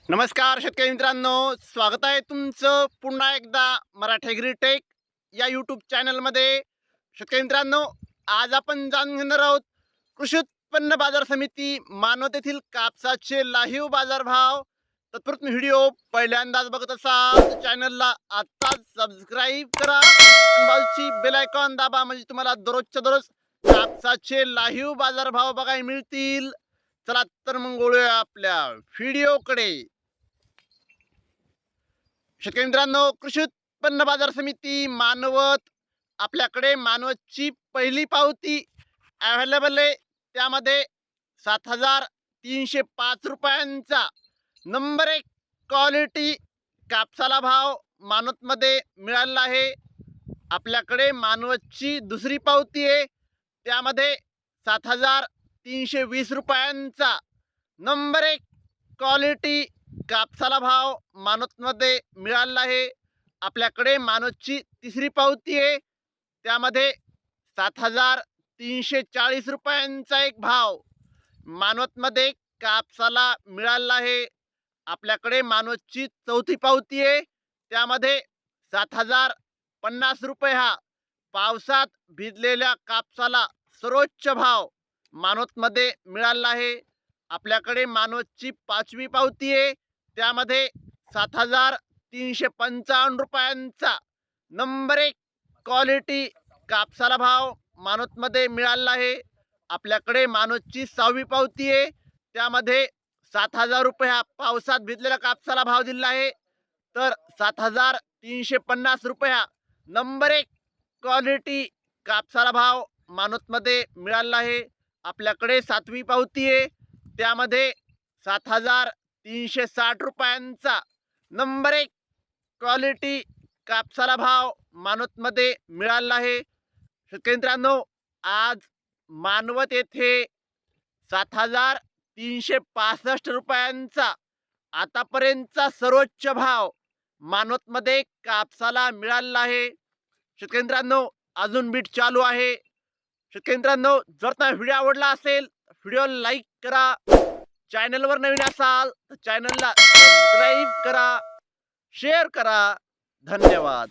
नमस्कार शेतकरी मित्रांनो, स्वागत आहे तुमचं पुन्हा एकदा मराठी ॲग्रीटेक या यूट्यूब चॅनलमध्ये. शेतकरी मित्रांनो, आज आपण जाणून घेणार आहोत कृषी उत्पन्न बाजार समिती मानवत येथील कापसाचे लाईव्ह बाजारभाव. तत्पूर्वी व्हिडिओ पहिल्यांदाच बघत असाल तर चॅनलला आत्ताच सबस्क्राईब करा आणि बाजूची बेल आयकॉन दाबा, म्हणजे तुम्हाला दररोजच्या दररोज कापसाचे लाईव्ह बाजारभाव बघायला मिळतील. चला तर मग वळूया आपल्या व्हिडिओकडे. शेतकरी मित्रांनो, कृषी उत्पन्न बाजार समिती मानवत, आपल्याकडे मानवतची पहिली पावती अवेलेबल आहे. त्यामध्ये 7,305 रुपयांचा नंबर 1 क्वालिटी कापसाला भाव मानवतमध्ये मिळालेला आहे. आपल्याकडे मानवतची दुसरी पावती आहे, त्यामध्ये 7,320 रुपयांचा नंबर 1 क्वालिटी कापसाला भाव मानवतमध्ये मिळालेला आहे. आपल्याकडे मानवतची तिसरी पावती आहे, त्यामध्ये 7,340 रुपयांचा एक भाव मानवतमध्ये कापसाला मिळालेला आहे. आपल्याकडे मानवतची चौथी पावती आहे, त्यामध्ये 7,050 रुपये हा पावसात भिजलेल्या कापसाला सर्वोच्च भाव मानवतमध्ये मिळालेला आहे. आपल्याकडे मानवतची पाचवी पावती आहे, त्यामध्ये 7,355 रुपयांचा नंबर 1 क्वालिटी कापसाला भाव मानवतमध्ये मिळालेला आहे. आपल्याकडे मानवतची सहावी पावती आहे, त्यामध्ये 7,000 रुपये हा पावसात भिजलेल्या कापसाला भाव दिलेला आहे. तर 7,350 रुपये हा नंबर 1 क्वालिटी कापसाला भाव मानवतमध्ये मिळालेला आहे. आपल्याकडे सातवी पावती आहे, त्यामध्ये 7,360 रुपयांचा नंबर 1 क्वालिटी कापसाला भाव मानवतमध्ये मिळालेला आहे. शेतकरी मित्रांनो, आज मानवत येथे 7,365 रुपयांचा आतापर्यंतचा सर्वोच्च भाव मानवतमध्ये कापसाला मिळालेला आहे. शेतकरी मित्रांनो, अजून बीट चालू आहे. शेतकरी मित्रांनो, जर तुम्हाला व्हिडिओ आवडला असेल व्हिडिओ लाईक करा. चॅनलवर नवीन असाल तर चॅनलला सबस्क्राईब करा, शेअर करा. धन्यवाद.